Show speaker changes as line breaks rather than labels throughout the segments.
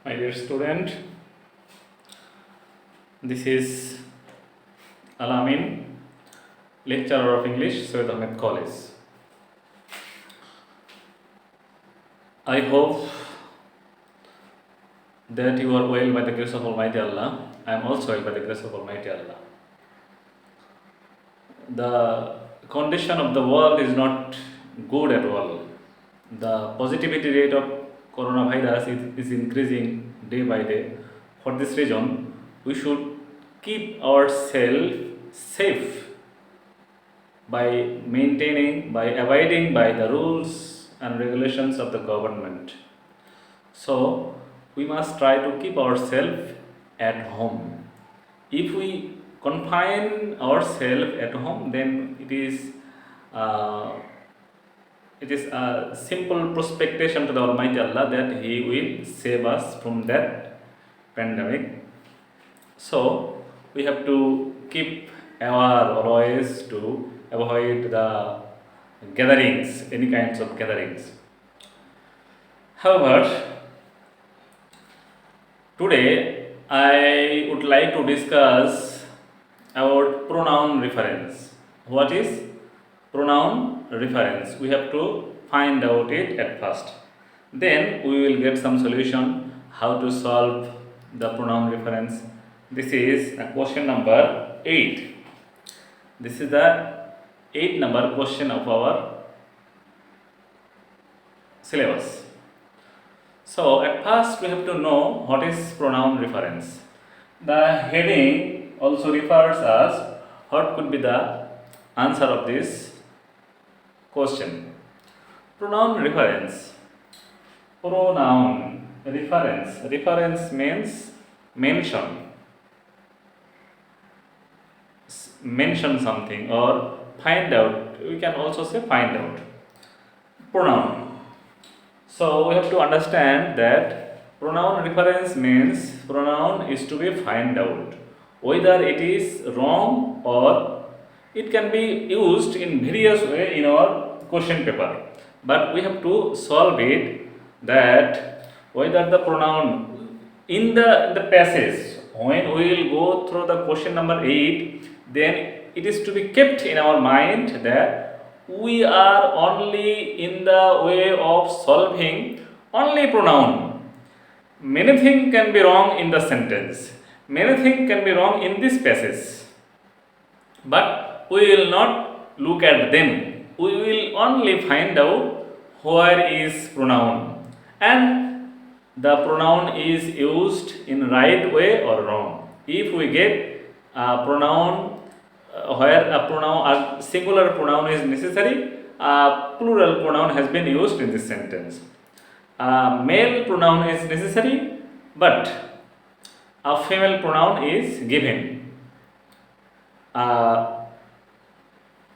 My dear student, this is Alamin, lecturer of English, Syed Ahmed College. I hope that you are well by the grace of Almighty Allah. I am also well by the grace of Almighty Allah. The condition of the world is not good at all. The positivity rate of coronavirus is increasing day by day. For this reason, we should keep ourselves safe by abiding by the rules and regulations of the government. So we must try to keep ourselves at home. If we confine ourselves at home, then uh, it is a simple prospectation to the Almighty Allah that He will save us from that pandemic. So we have to keep aware always to avoid the gatherings, any kinds of gatherings. However, today I would like to discuss about pronoun reference. What is pronoun reference? We have to find out it at first. Then we will get some solution how to solve the pronoun reference. This is question number 8. This is the 8 number question of our syllabus. So at first we have to know what is pronoun reference. The heading also refers us what could be the answer of this question. Pronoun reference. Pronoun reference. Reference means mention. Mention something or find out. We can also say find out. Pronoun. So we have to understand that pronoun reference means pronoun is to be find out whether it is wrong or it can be used in various way in our question paper. But we have to solve it that whether the pronoun in the passage when we will go through the question number 8, then it is to be kept in our mind that we are only in the way of solving only pronoun. Many things can be wrong in the sentence, many things can be wrong in this passage, but we will not look at them. We will only find out where is pronoun and the pronoun is used in right way or wrong. If we get a pronoun where a singular pronoun is necessary, a plural pronoun has been used in this sentence. A male pronoun is necessary, but a female pronoun is given.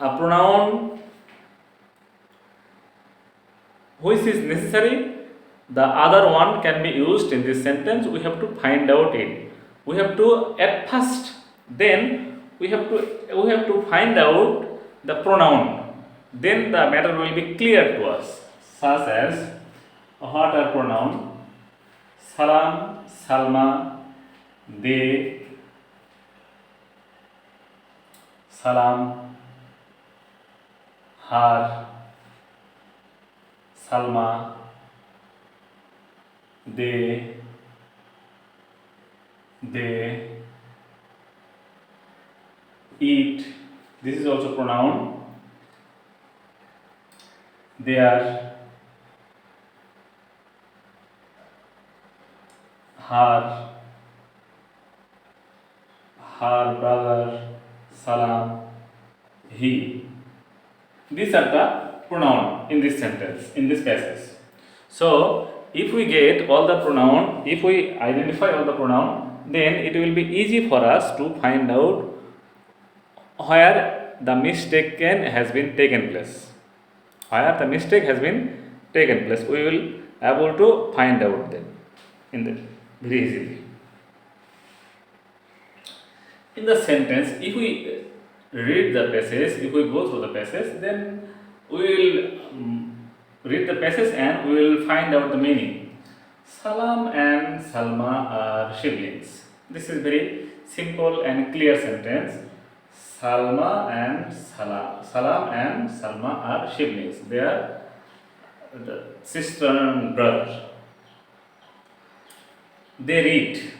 A pronoun which is necessary, the other one can be used in this sentence. We have to find out it. We have to at first, then we have to find out the pronoun. Then the matter will be clear to us. Such as what are pronoun? Salam, Salma, they, Salam, her, Salma, they, eat. This is also pronoun. They are, her brother, Salam, he. These are the pronoun in this sentence, in this passage. So if we get all the pronoun, if we identify all the pronoun, then it will be easy for us to find out where the mistake has been taken place. Where the mistake has been taken place, we will able to find out them in the very easily. In the sentence, if we read the passage, if we go through the passage, then we will read the passage and we will find out the meaning. Salam and Salma are siblings. This is very simple and clear sentence. Salam and Salma are siblings. They are the sister and brother. They read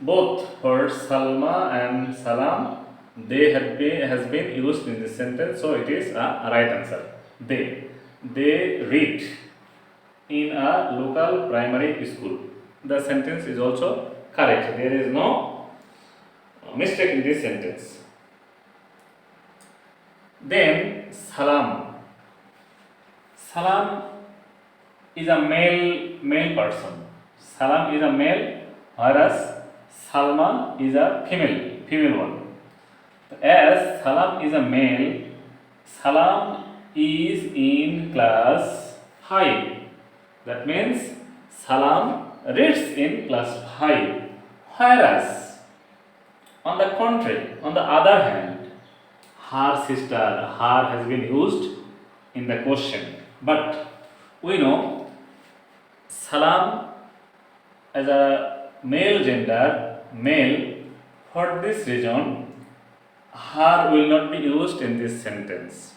both for Salma and Salam. Has been used in this sentence, so it is a right answer. They read in a local primary school. The sentence is also correct. There is no mistake in this sentence. Then Salam. Salam is a male person. Salam is a male, whereas Salma is a female one. As Salam is a male, Salam is in class 5. That means Salam reads in class 5. Whereas, on the contrary, on the other hand, her sister, her has been used in the question. But we know Salam as a male gender, male, for this reason, her will not be used in this sentence.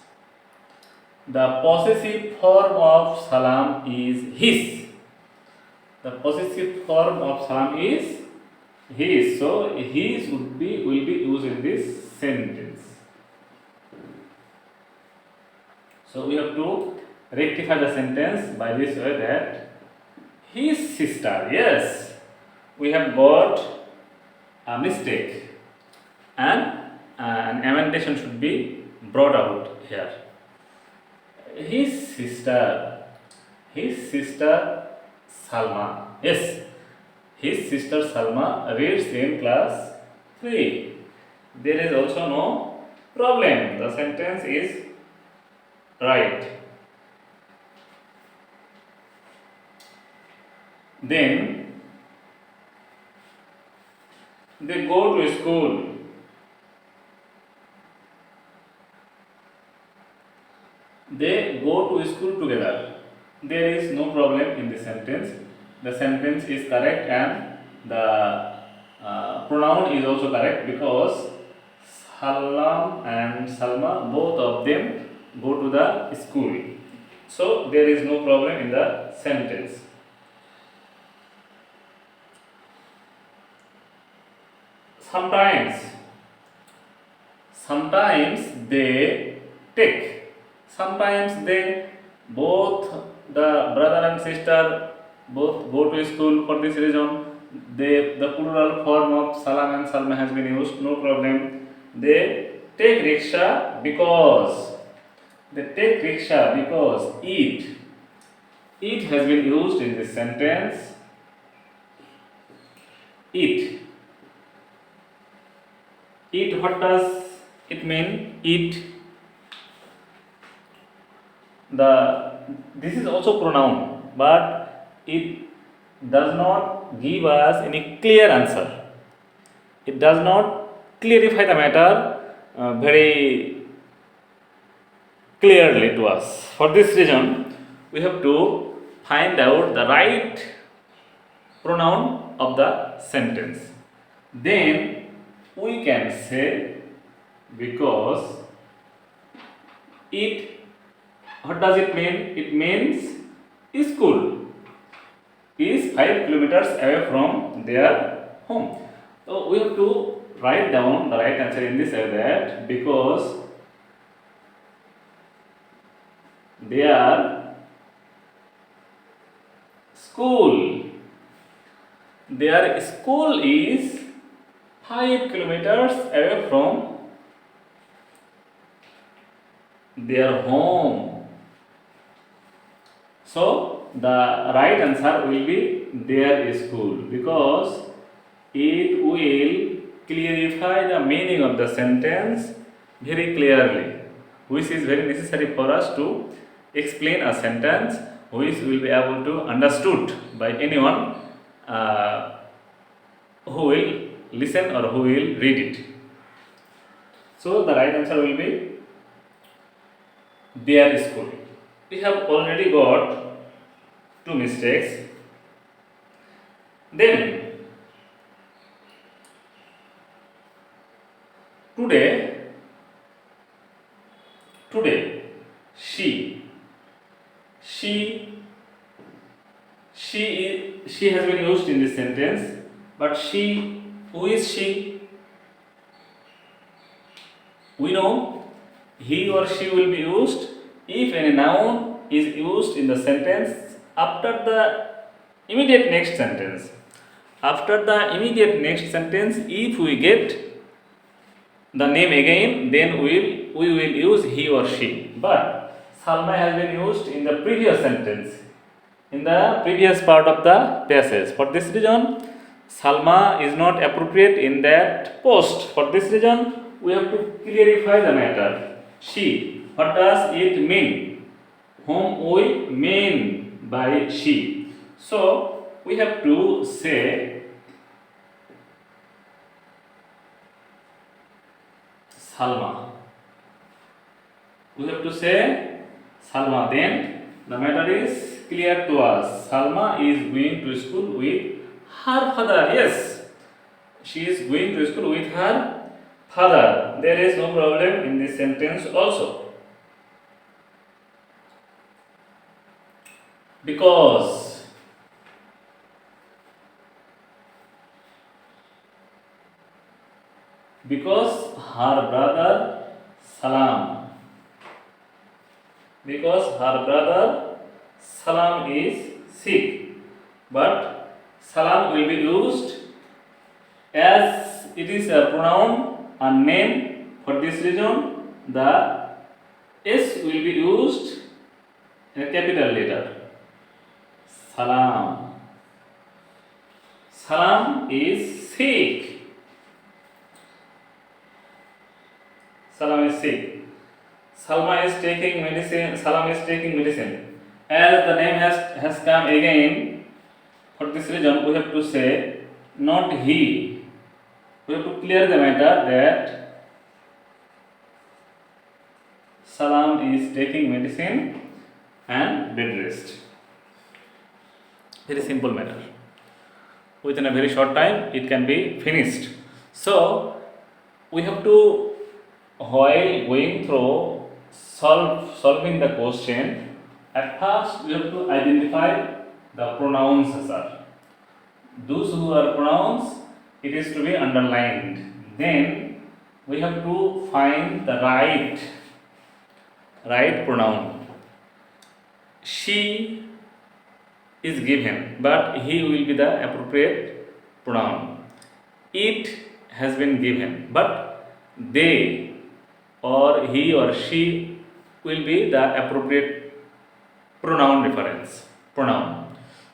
The possessive form of Salam is his. The possessive form of Salam is his. So his will be used in this sentence. So we have to rectify the sentence by this way that his sister. Yes, we have got a mistake, and an amendation should be brought out here. His sister Salma. Yes, his sister Salma reads in class 3. There is also no problem. The sentence is right. Then they go to school. They go to school together. There is no problem in the sentence. The sentence is correct, and the pronoun is also correct, because Salam and Salma, both of them go to the school. So there is no problem in the sentence. Sometimes they take. Sometimes they, both the brother and sister, both go to school. For this reason, the plural form of Salam and Salma has been used. No problem. They take rickshaw because it has been used in this sentence. It, what does it mean? This is also pronoun, but it does not give us any clear answer. It does not clarify the matter very clearly to us. For this reason, we have to find out the right pronoun of the sentence. Then we can say, because it, what does it mean? It means school is 5 kilometers away from their home. So we have to write down the right answer in this way, that because their school is 5 kilometers away from their home. So the right answer will be their school, because it will clarify the meaning of the sentence very clearly, which is very necessary for us to explain a sentence which will be able to understood by anyone who will listen or who will read it. So the right answer will be their school. We have already got 2 mistakes. Then today, today, she, she, she has been used in this sentence. But she, who is she? We know he or she will be used if any noun is used in the sentence after the immediate next sentence. After the immediate next sentence, if we get the name again, then we will use he or she. But Salma has been used in the previous sentence, in the previous part of the passage. For this reason, Salma is not appropriate in that post. For this reason, we have to clarify the matter. She, what does it mean? Whom we mean by she? So, we have to say Salma. We have to say Salma. Then the matter is clear to us. Salma is going to school with her father. Yes, she is going to school with her father. There is no problem in this sentence also. Because her brother Salam. Because her brother Salam is sick. But Salam will be used as it is a pronoun and name. For this reason, the S will be used in a capital letter. Salam. Salam is sick. Salam is sick. Salma is taking medicine. Salam is taking medicine. As the name has come again, for this reason we have to say not he. We have to clear the matter that Salam is taking medicine and bed rest. Very simple matter. Within a very short time, it can be finished. So we have to, while going through solving the question, at first we have to identify the pronouns, sir. Those who are pronouns, it is to be underlined. Then we have to find the right pronoun. She is given, but he will be the appropriate pronoun. It has been given, but they or he or she will be the appropriate pronoun.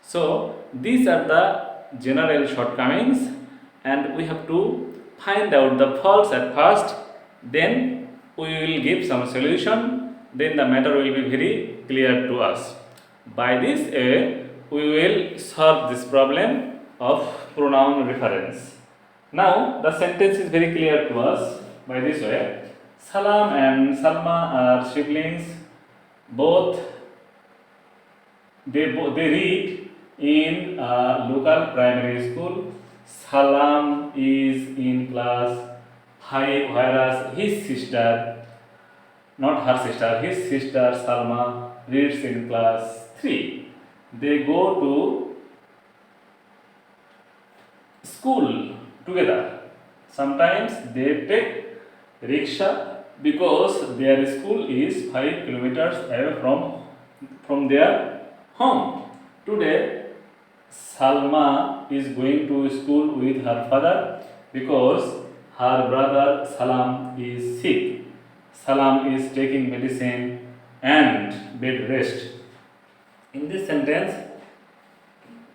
So these are the general shortcomings, and we have to find out the faults at first. Then we will give some solution. Then the matter will be very clear to us. By this way, we will solve this problem of pronoun reference. Now the sentence is very clear to us by this way. Salam and Salma are siblings. Both they read in a local primary school. Salam is in class 5, whereas his sister, not her sister, his sister Salma reads in class 3. They go to school together. Sometimes they take rickshaw because their school is 5 kilometers away from their home. Today, Salma is going to school with her father because her brother Salam is sick. Salam is taking medicine and bed rest. In this sentence,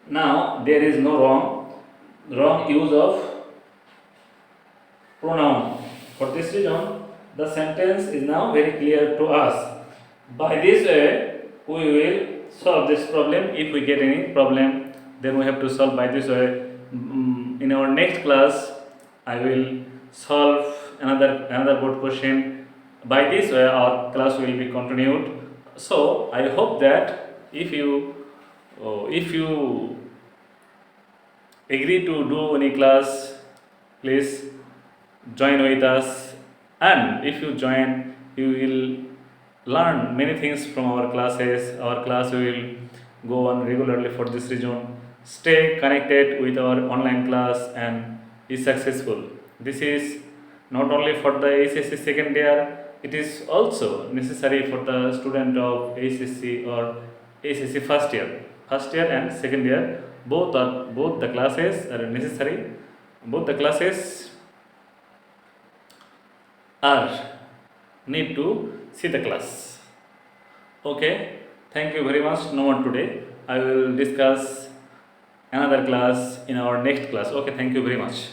now there is no wrong use of pronoun. For this reason, the sentence is now very clear to us. By this way, we will solve this problem. If we get any problem, then we have to solve by this way. In our next class, I will solve another board question. By this way, our class will be continued. So I hope that if you agree to do any class, please join with us. And if you join, you will learn many things from our classes. Our class will go on regularly for this reason. Stay connected with our online class and be successful. This is not only for the ACSC second year, it is also necessary for the student of ACSC or ACSC first year. First year and second year, both the classes are necessary. Both the classes are need to see the class. Okay, thank you very much. No more today. I will discuss another class in our next class. Okay, thank you very much.